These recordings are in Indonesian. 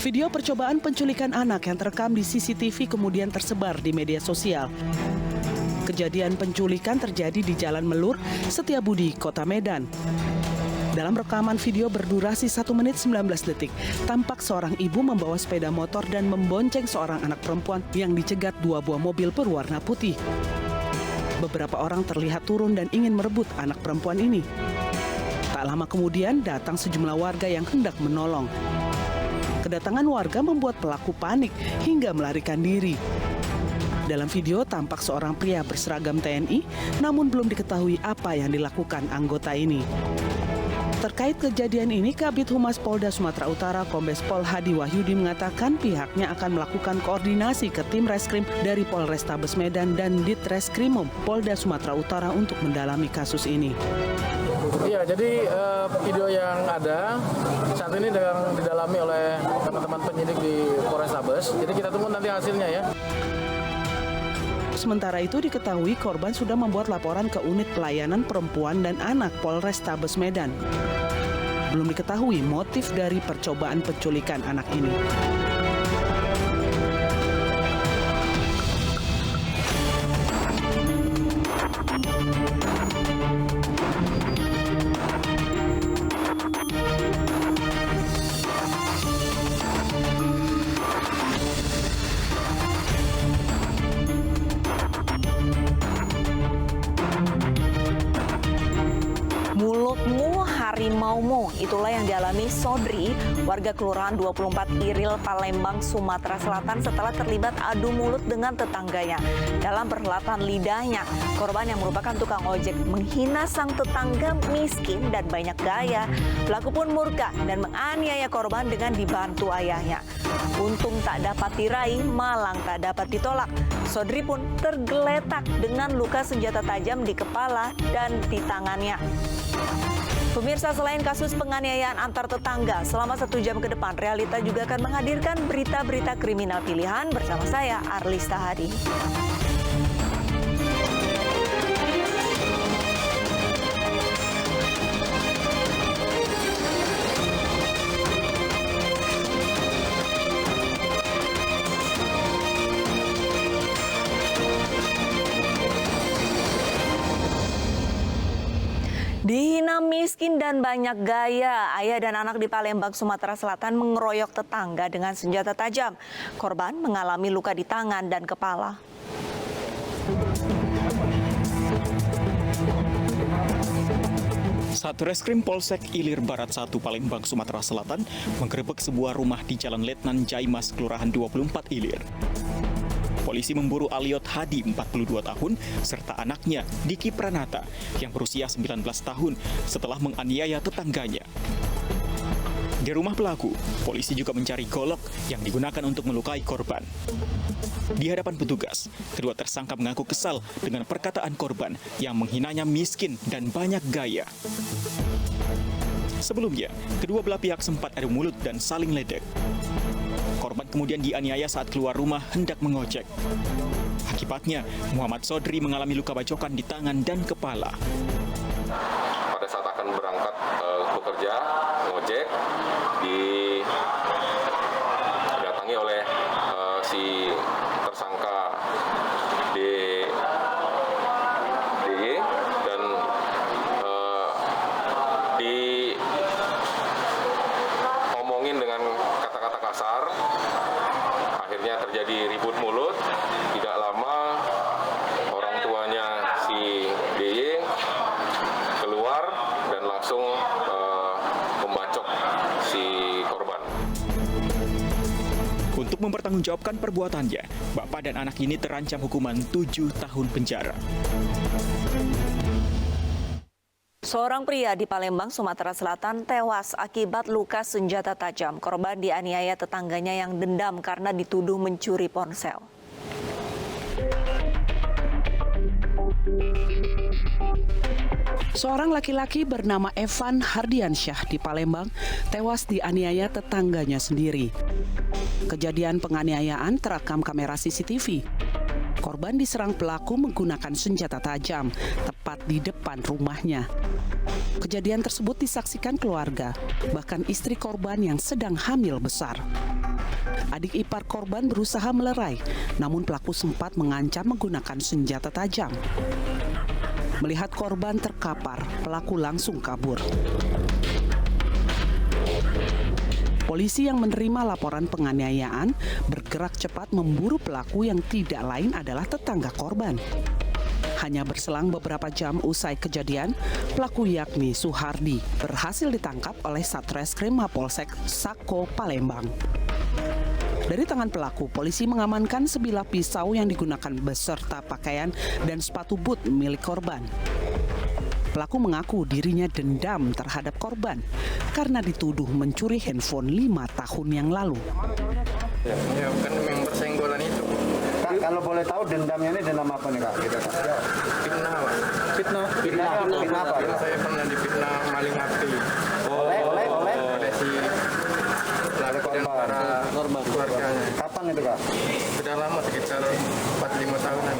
Video percobaan penculikan anak yang terekam di CCTV kemudian tersebar di media sosial. Kejadian penculikan terjadi di Jalan Melur, Setiabudi, Kota Medan. Dalam rekaman video berdurasi 1 menit 19 detik, tampak seorang ibu membawa sepeda motor dan membonceng seorang anak perempuan yang dicegat 2 buah mobil berwarna putih. Beberapa orang terlihat turun dan ingin merebut anak perempuan ini. Tak lama kemudian datang sejumlah warga yang hendak menolong. Kedatangan warga membuat pelaku panik hingga melarikan diri. Dalam video tampak seorang pria berseragam TNI, namun belum diketahui apa yang dilakukan anggota ini. Terkait kejadian ini, Kabid Humas Polda Sumatera Utara Kombes Pol Hadi Wahyudi mengatakan pihaknya akan melakukan koordinasi ke tim reskrim dari Polrestabes Medan dan Ditreskrimum Polda Sumatera Utara untuk mendalami kasus ini. Iya, jadi video yang ada saat ini sedang didalami oleh teman-teman penyidik di Polrestabes. Jadi kita tunggu nanti hasilnya ya. Sementara itu diketahui korban sudah membuat laporan ke Unit Pelayanan Perempuan dan Anak Polrestabes Medan. Belum diketahui motif dari percobaan penculikan anak ini. Mulutmu harimaumu, itulah yang dialami Sodri, warga Kelurahan 24 Iril, Palembang, Sumatera Selatan setelah terlibat adu mulut dengan tetangganya. Dalam perhelatan lidahnya, korban yang merupakan tukang ojek menghina sang tetangga miskin dan banyak gaya. Pelaku pun murka dan menganiaya korban dengan dibantu ayahnya. Untung tak dapat diraih, malang tak dapat ditolak. Sodri pun tergeletak dengan luka senjata tajam di kepala dan di tangannya. Pemirsa, selain kasus penganiayaan antar tetangga, selama 1 jam ke depan, Realita juga akan menghadirkan berita-berita kriminal pilihan bersama saya, Arlista Hadi. Dihina miskin dan banyak gaya, ayah dan anak di Palembang, Sumatera Selatan mengeroyok tetangga dengan senjata tajam. Korban mengalami luka di tangan dan kepala. Satreskrim Polsek Ilir Barat 1 Palembang, Sumatera Selatan menggerebek sebuah rumah di Jalan Letnan Jaimas, Kelurahan 24 Ilir. Polisi memburu Aliot Hadi, 42 tahun, serta anaknya, Diki Pranata, yang berusia 19 tahun setelah menganiaya tetangganya. Di rumah pelaku, polisi juga mencari golok yang digunakan untuk melukai korban. Di hadapan petugas, kedua tersangka mengaku kesal dengan perkataan korban yang menghinanya miskin dan banyak gaya. Sebelumnya, kedua belah pihak sempat adu mulut dan saling ledek. Korban kemudian dianiaya saat keluar rumah hendak mengojek. Akibatnya, Muhammad Sodri mengalami luka bacokan di tangan dan kepala. Pada saat akan berangkat bekerja, ngojek, didatangi oleh si tersangka DY dan diomongin dengan kata-kata kasar. Akhirnya terjadi ribut mulut. Tidak lama orang tuanya si DY keluar dan langsung membacok si korban. Untuk mempertanggungjawabkan perbuatannya, bapak dan anak ini terancam hukuman 7 tahun penjara. Seorang pria di Palembang, Sumatera Selatan tewas akibat luka senjata tajam. Korban dianiaya tetangganya yang dendam karena dituduh mencuri ponsel. Seorang laki-laki bernama Evan Hardiansyah di Palembang tewas dianiaya tetangganya sendiri. Kejadian penganiayaan terekam kamera CCTV. Korban diserang pelaku menggunakan senjata tajam tepat di depan rumahnya. Kejadian tersebut disaksikan keluarga, bahkan istri korban yang sedang hamil besar. Adik ipar korban berusaha melerai, namun pelaku sempat mengancam menggunakan senjata tajam. Melihat korban terkapar, pelaku langsung kabur. Polisi yang menerima laporan penganiayaan bergerak cepat memburu pelaku yang tidak lain adalah tetangga korban. Hanya berselang beberapa jam usai kejadian, pelaku yakni Suhardi berhasil ditangkap oleh Satreskrim Mapolsek Sako, Palembang. Dari tangan pelaku, polisi mengamankan sebilah pisau yang digunakan beserta pakaian dan sepatu boot milik korban. Pelaku mengaku dirinya dendam terhadap korban karena dituduh mencuri handphone 5 tahun yang lalu. Ya kan memang bersenggolan itu. Kak, kalau boleh tahu dendamnya ini dendam apa nih Kak? Fitnah, Pak. Fitnah apa? Karena saya pernah difitnah maling HP. Oleh si pelaku dan para keluarganya. Kapan itu Kak? Sudah lama, sekitar 4-5 tahunan.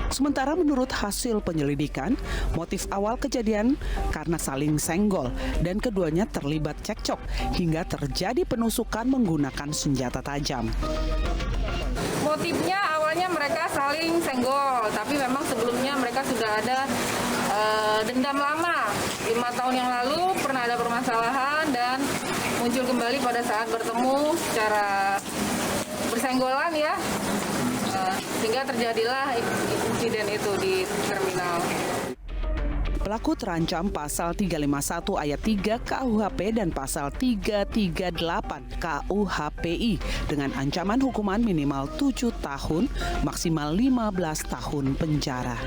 Sementara menurut hasil penyelidikan, motif awal kejadian karena saling senggol dan keduanya terlibat cekcok hingga terjadi penusukan menggunakan senjata tajam. Motifnya awalnya mereka saling senggol, tapi memang sebelumnya mereka sudah ada dendam lama. 5 tahun yang lalu pernah ada permasalahan dan muncul kembali pada saat bertemu secara bersenggolan ya. Sehingga terjadilah insiden itu di terminal. Pelaku terancam pasal 351 ayat 3 KUHP dan pasal 338 KUHPI dengan ancaman hukuman minimal 7 tahun, maksimal 15 tahun penjara.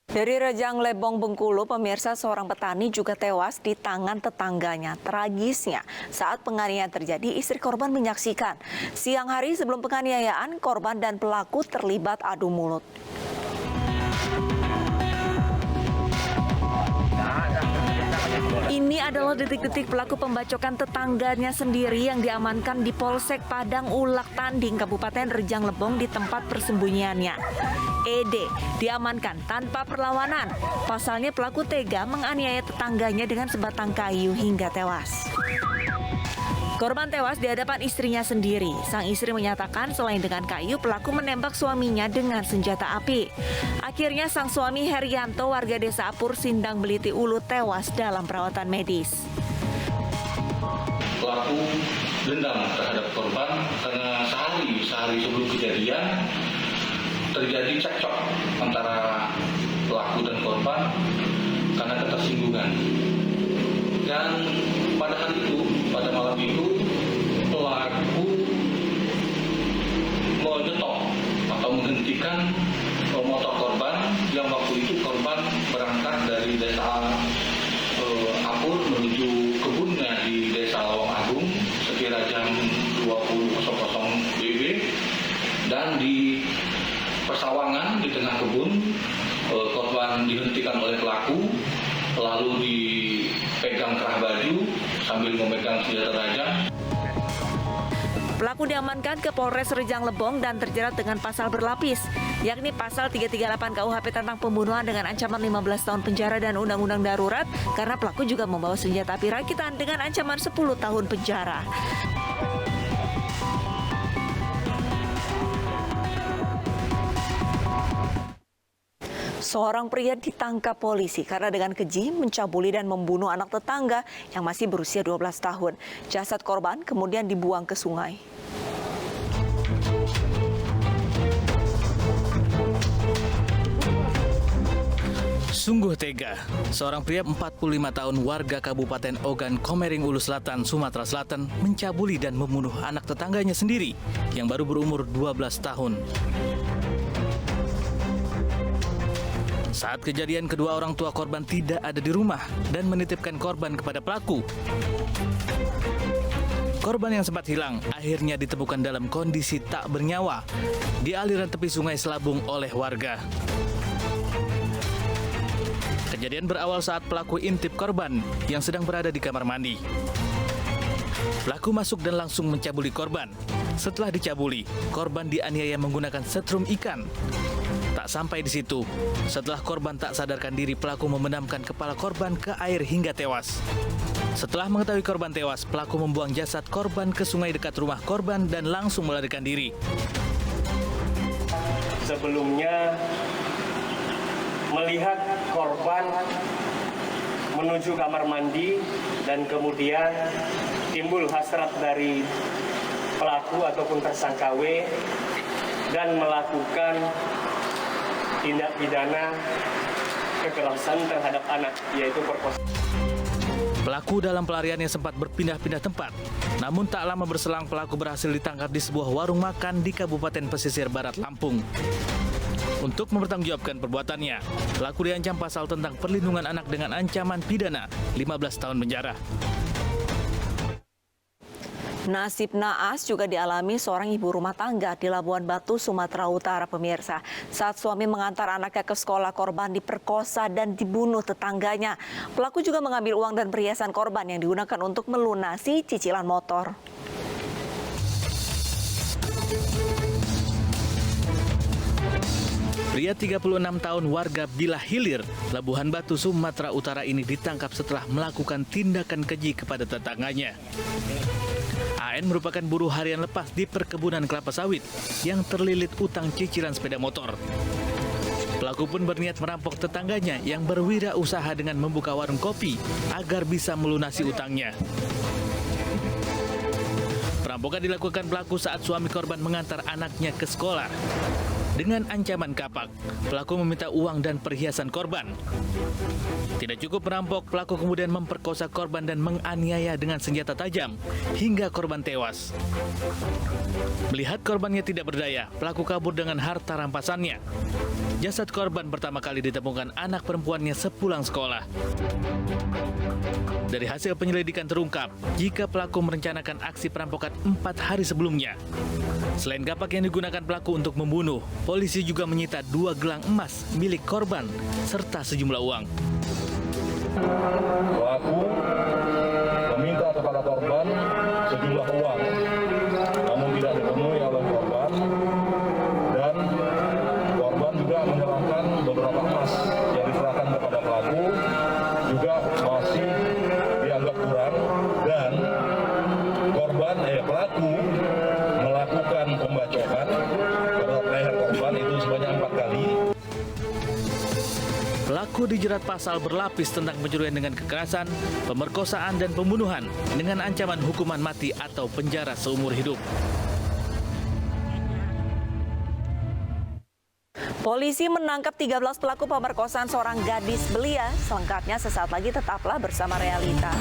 Dari Rejang Lebong, Bengkulu, pemirsa, seorang petani juga tewas di tangan tetangganya. Tragisnya, saat penganiayaan terjadi, istri korban menyaksikan. Siang hari sebelum penganiayaan, korban dan pelaku terlibat adu mulut. Ini adalah detik-detik pelaku pembacokan tetangganya sendiri yang diamankan di Polsek Padang Ulak Tanding, Kabupaten Rejang Lebong di tempat persembunyiannya. Ede diamankan tanpa perlawanan. Pasalnya pelaku tega menganiaya tetangganya dengan sebatang kayu hingga tewas. Korban tewas di hadapan istrinya sendiri. Sang istri menyatakan selain dengan kayu, pelaku menembak suaminya dengan senjata api. Akhirnya sang suami Herianto, warga desa Apur, Sindang, Beliti Ulu, tewas dalam perawatan medis. Pelaku dendam terhadap korban karena sehari sebelum kejadian terjadi cekcok antara pelaku dan korban karena ketersinggungan. Dan pada hari itu, pada malam itu, pelaku menyetop atau menghentikan motor korban yang waktu itu korban berangkat dari desa Apur menuju kebunnya di desa Lawang Agung sekira jam 20.00 WIB, dan di persawangan di tengah kebun korban dihentikan oleh pelaku, lalu dipegang kerah baju sambil memegang senjata tajam. Pelaku diamankan ke Polres Rejang Lebong dan terjerat dengan pasal berlapis, yakni pasal 338 KUHP tentang pembunuhan dengan ancaman 15 tahun penjara dan undang-undang darurat karena pelaku juga membawa senjata api rakitan dengan ancaman 10 tahun penjara. Seorang pria ditangkap polisi karena dengan keji mencabuli dan membunuh anak tetangga yang masih berusia 12 tahun. Jasad korban kemudian dibuang ke sungai. Sungguh tega, seorang pria 45 tahun warga Kabupaten Ogan Komering Ulu Selatan, Sumatera Selatan mencabuli dan membunuh anak tetangganya sendiri yang baru berumur 12 tahun. Saat kejadian, kedua orang tua korban tidak ada di rumah dan menitipkan korban kepada pelaku. Korban yang sempat hilang akhirnya ditemukan dalam kondisi tak bernyawa di aliran tepi Sungai Selabung oleh warga. Kejadian berawal saat pelaku intip korban yang sedang berada di kamar mandi. Pelaku masuk dan langsung mencabuli korban. Setelah dicabuli, korban dianiaya menggunakan setrum ikan. Tak sampai di situ, setelah korban tak sadarkan diri, pelaku memendamkan kepala korban ke air hingga tewas. Setelah mengetahui korban tewas, pelaku membuang jasad korban ke sungai dekat rumah korban dan langsung melarikan diri. Sebelumnya melihat korban menuju kamar mandi dan kemudian timbul hasrat dari pelaku ataupun tersangka W dan melakukan tindak pidana kekerasan terhadap anak, yaitu perkosaan. Pelaku dalam pelariannya sempat berpindah-pindah tempat. Namun tak lama berselang pelaku berhasil ditangkap di sebuah warung makan di Kabupaten Pesisir Barat, Lampung. Untuk mempertanggungjawabkan perbuatannya, pelaku diancam pasal tentang perlindungan anak dengan ancaman pidana 15 tahun penjara. Nasib naas juga dialami seorang ibu rumah tangga di Labuan Batu, Sumatera Utara, pemirsa. Saat suami mengantar anaknya ke sekolah, korban diperkosa dan dibunuh tetangganya. Pelaku juga mengambil uang dan perhiasan korban yang digunakan untuk melunasi cicilan motor. Pria 36 tahun warga Bilah Hilir, Labuhan Batu, Sumatera Utara ini ditangkap setelah melakukan tindakan keji kepada tetangganya. AN merupakan buruh harian lepas di perkebunan kelapa sawit yang terlilit utang cicilan sepeda motor. Pelaku pun berniat merampok tetangganya yang berwirausaha dengan membuka warung kopi agar bisa melunasi utangnya. Perampokan dilakukan pelaku saat suami korban mengantar anaknya ke sekolah. Dengan ancaman kapak, pelaku meminta uang dan perhiasan korban. Tidak cukup merampok, pelaku kemudian memperkosa korban dan menganiaya dengan senjata tajam hingga korban tewas. Melihat korbannya tidak berdaya, pelaku kabur dengan harta rampasannya. Jasad korban pertama kali ditemukan anak perempuannya sepulang sekolah. Dari hasil penyelidikan terungkap, jika pelaku merencanakan aksi perampokan 4 hari sebelumnya. Selain kapak yang digunakan pelaku untuk membunuh, polisi juga menyita 2 gelang emas milik korban serta sejumlah uang. Pelaku meminta kepada korban sejumlah uang, namun tidak dipenuhi oleh korban, dan korban juga menyerahkan beberapa emas yang diserahkan kepada pelaku juga masih dianggap kurang, dan pelaku melakukan pembacokan terhadap leher korban itu sebanyak 4 kali. Pelaku dijerat pasal berlapis tentang pencurian dengan kekerasan, pemerkosaan, dan pembunuhan dengan ancaman hukuman mati atau penjara seumur hidup. Polisi menangkap 13 pelaku pemerkosaan seorang gadis belia. Selengkapnya sesaat lagi, tetaplah bersama Realita.